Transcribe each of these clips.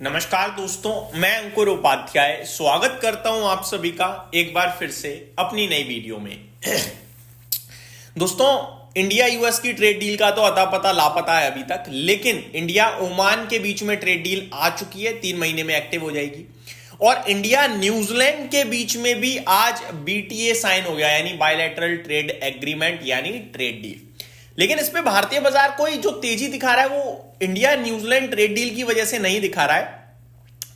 नमस्कार दोस्तों, मैं अंकुर उपाध्याय स्वागत करता हूं आप सभी का एक बार फिर से अपनी नई वीडियो में। दोस्तों, इंडिया यूएस की ट्रेड डील का तो अता पता लापता है अभी तक, लेकिन इंडिया ओमान के बीच में ट्रेड डील आ चुकी है, 3 महीने में एक्टिव हो जाएगी। और इंडिया न्यूजीलैंड के बीच में भी आज बीटीए साइन हो गया, यानी बायलैटरल ट्रेड एग्रीमेंट यानी ट्रेड डील। लेकिन इस पे भारतीय बाजार कोई जो तेजी दिखा रहा है वो इंडिया न्यूजीलैंड ट्रेड डील की वजह से नहीं दिखा रहा है।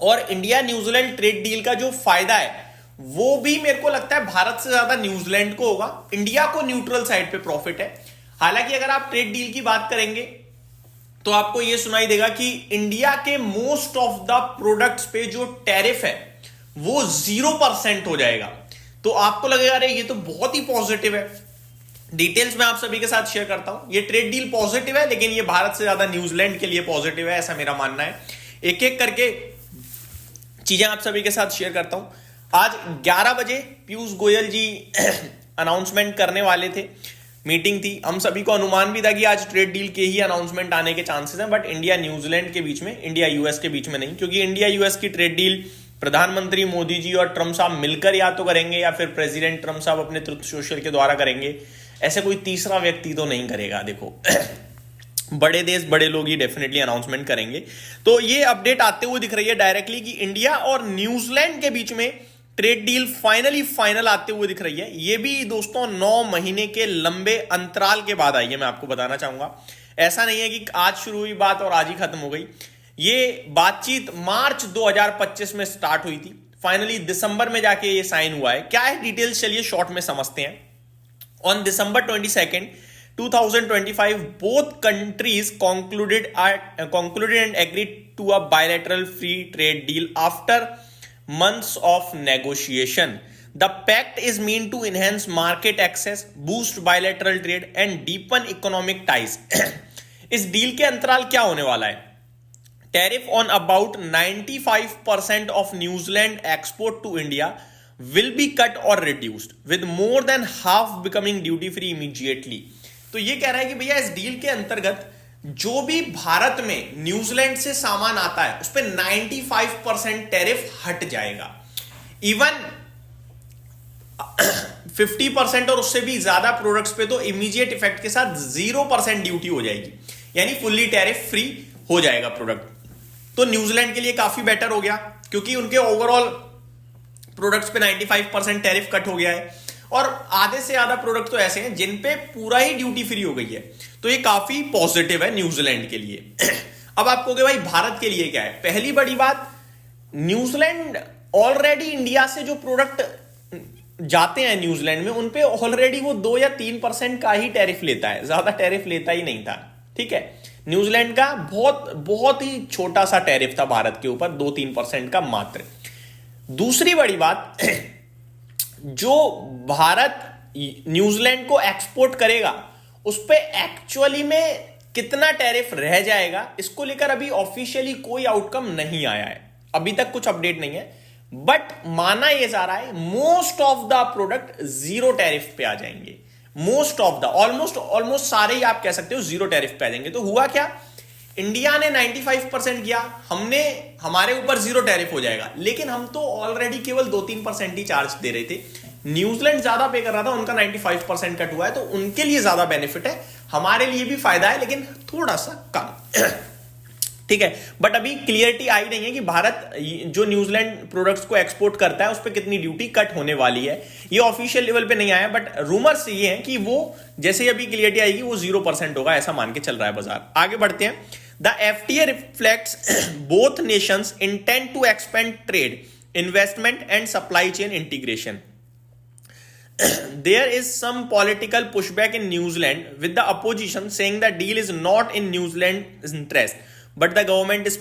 और इंडिया न्यूजीलैंड ट्रेड डील का जो फायदा है वो भी मेरे को लगता है भारत से ज्यादा न्यूजीलैंड को होगा। इंडिया को न्यूट्रल साइड पे प्रॉफिट है। हालांकि अगर आप ट्रेड डील की बात करेंगे तो आपको यह सुनाई देगा कि इंडिया के मोस्ट ऑफ द प्रोडक्ट्स पे जो टैरिफ है वो 0% हो जाएगा। तो आपको लगेगा अरे ये तो बहुत ही पॉजिटिव है। डिटेल्स में आप सभी के साथ शेयर करता हूं। ये ट्रेड डील पॉजिटिव है, लेकिन ये भारत से ज्यादा न्यूजीलैंड के लिए पॉजिटिव है, ऐसा मेरा मानना है। एक एक करके चीजें आप सभी के साथ शेयर करता हूं। आज 11 बजे पीयूष गोयल जी अनाउंसमेंट करने वाले थे, मीटिंग थी। हम सभी को अनुमान भी था कि आज ट्रेड डील के ही अनाउंसमेंट आने के चांसेस हैं, बट इंडिया न्यूजीलैंड के बीच में, इंडिया यूएस के बीच में नहीं, क्योंकि इंडिया यूएस की ट्रेड डील प्रधानमंत्री मोदी जी और ट्रंप साहब मिलकर या तो करेंगे या फिर प्रेसिडेंट ट्रंप साहब अपने ट्रुथ सोशल के द्वारा करेंगे। ऐसे कोई तीसरा व्यक्ति तो नहीं करेगा। देखो बड़े देश बड़े लोग ही डेफिनेटली अनाउंसमेंट करेंगे। तो ये अपडेट आते हुए दिख रही है डायरेक्टली कि इंडिया और न्यूजीलैंड के बीच में ट्रेड डील फाइनल आते हुए दिख रही है। ये भी दोस्तों 9 महीने के लंबे अंतराल के बाद आई है, मैं आपको बताना चाहूंगा। ऐसा नहीं है कि आज शुरू हुई बात और आज ही खत्म हो गई। ये बातचीत मार्च 2025 में स्टार्ट हुई थी, फाइनली दिसंबर में जाके ये साइन हुआ है। क्या है डिटेल्स, चलिए शॉर्ट में समझते हैं। On December 22nd, 2025, both countries concluded and agreed to a bilateral free trade deal after months of negotiation. The pact is meant to enhance market access, boost bilateral trade, and deepen economic ties. इस deal के अंतराल क्या होने वाला है? Tariff on about 95% of New Zealand export to India will be cut or reduced, with more than half becoming duty free immediately. तो ये कह रहा है कि भैया इस डील के अंतर्गत जो भी भारत में न्यूजीलैंड से सामान आता है उस पर 95% टैरिफ हट जाएगा। इवन 50% और उससे भी ज्यादा प्रोडक्ट्स पे तो इमीडिएट इफेक्ट के साथ 0% ड्यूटी हो जाएगी, यानी फुल्ली टैरिफ फ्री हो जाएगा प्रोडक्ट। तो न्यूजीलैंड के लिए काफी बेटर हो गया, क्योंकि उनके ओवरऑल प्रोडक्ट्स पे 95% टैरिफ कट हो गया है। और आधे से ज्यादा प्रोडक्ट तो ऐसे हैं जिन पे पूरा ही ड्यूटी फ्री हो गई है। तो ये काफी पॉजिटिव है न्यूजीलैंड के लिए। अब आप कहोगे भाई भारत के लिए क्या है? पहली बड़ी बात, न्यूजीलैंड ऑलरेडी इंडिया से जो प्रोडक्ट जाते हैं न्यूजीलैंड में उन पे ऑलरेडी वो 2 या 3% का ही टैरिफ लेता है, ज्यादा टैरिफ लेता ही नहीं था। ठीक है, न्यूजीलैंड का बहुत ही छोटा सा टैरिफ था भारत के ऊपर, 2-3% का मात्र। दूसरी बड़ी बात, जो भारत न्यूजीलैंड को एक्सपोर्ट करेगा उस पे एक्चुअली में कितना टैरिफ रह जाएगा, इसको लेकर अभी ऑफिशियली कोई आउटकम नहीं आया है, अभी तक कुछ अपडेट नहीं है। बट माना यह जा रहा है most of the product 0 tariff पे आ जाएंगे। मोस्ट ऑफ द, ऑलमोस्ट सारे ही आप कह सकते हो 0 टैरिफ पे आ जाएंगे। तो हुआ क्या, इंडिया ने 95% किया, हमारे ऊपर 0 टैरिफ हो जाएगा, लेकिन हम तो ऑलरेडी केवल 2-3% ही चार्ज दे रहे थे। न्यूजीलैंड ज्यादा पे कर रहा था, उनका 95% कट हुआ है, तो उनके लिए ज्यादा बेनिफिट है, हमारे लिए भी फायदा है, लेकिन थोड़ा सा कम। ठीक है, बट अभी क्लियरिटी आई नहीं है कि भारत जो न्यूजीलैंड प्रोडक्ट्स को एक्सपोर्ट करता है उस पर कितनी ड्यूटी कट होने वाली है। ये ऑफिशियल लेवल पे नहीं आया, बट रूमर्स ये हैं कि वो जैसे ही अभी क्लियरिटी आएगी वो 0% होगा, ऐसा मान के चल रहा है बाजार। आगे बढ़ते हैं। The FTA reflects both nations' intent to expand trade, investment, and supply chain integration. There is some political pushback in New Zealand, with the opposition saying the deal is not in New Zealand's interest, but the government is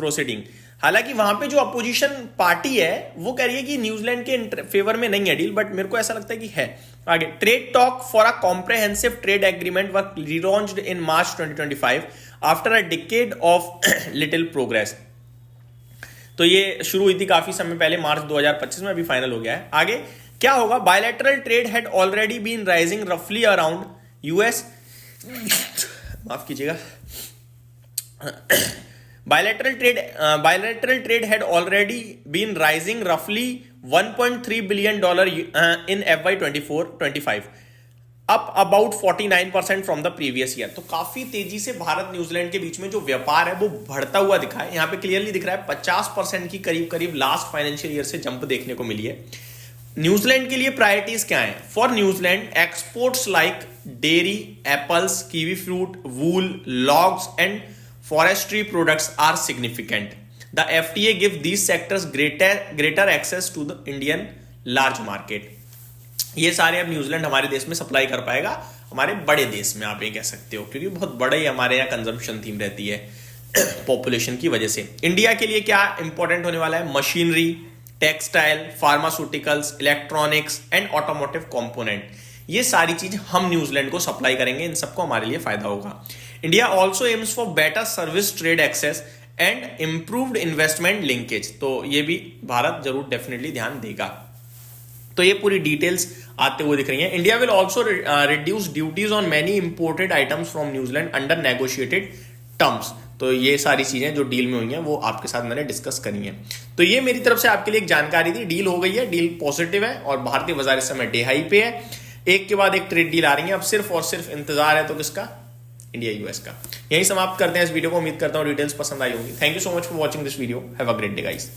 proceeding. हालांकि वहां पे जो opposition party है वो कह रही है कि न्यूजीलैंड के फेवर में नहीं है डील, बट मेरे को ऐसा लगता है कि है। आगे, trade talk for a comprehensive trade agreement were relaunched in March 2025 after a decade of little progress. तो ये शुरू हुई थी काफी समय पहले, मार्च 2025 में, अभी फाइनल हो गया है। आगे क्या होगा, bilateral trade had already been rising रफली अराउंड यूएस, माफ कीजिएगा, Bilateral trade had already been rising roughly $1.3 billion in FY 24-25, up about 49% from the previous year. तो काफी तेजी से भारत न्यूजीलैंड के बीच में जो व्यापार है वो बढ़ता हुआ दिखा है। यहां पे क्लियरली दिख रहा है 50% की करीब लास्ट फाइनेंशियल ईयर से जंप देखने को मिली है। न्यूजीलैंड के लिए प्रायोरिटीज क्या है? For New Zealand, exports like dairy, apples, kiwi fruit, wool, logs and forestry products are significant. The FTA give these sectors greater access to the Indian large market. ये सारे अब न्यूजीलैंड हमारे देश में सप्लाई कर पाएगा, हमारे बड़े देश में आप ये कह सकते हो, क्योंकि बहुत बड़े ही हमारे यहाँ कंजम्पशन थीम रहती है पॉपुलेशन की वजह से। इंडिया के लिए क्या इंपॉर्टेंट होने वाला है? Machinery, textile, pharmaceuticals, electronics and automotive component, ये सारी चीज हम न्यूजीलैंड को सप्लाई करेंगे। इन सबको हमारे लिए फायदा होगा। India also aims for better service trade access and improved investment linkage. तो ये भी भारत जरूर डेफिनेटली ध्यान देगा। तो ये पूरी डिटेल्स आते हुए दिख रही हैं। India will also reduce duties on many imported items from New Zealand under negotiated terms. तो ये सारी चीजें जो डील में हुई हैं वो आपके साथ मैंने डिस्कस करी हैं। तो ये मेरी तरफ से आपके लिए एक जानकारी थी। डील हो गई है, डील पॉजिटिव है और भारतीय बाजार इस समय डे हाई पे है। एक के बाद एक ट्रेड डील आ रही है। अब सिर्फ और सिर्फ इंतजार है तो किसका? इंडिया यूएस का। यही समाप्त करते हैं इस वीडियो को। उम्मीद करता हूं डिटेल्स पसंद आई होंगी। Thank you so much for watching this video. Have a great day guys.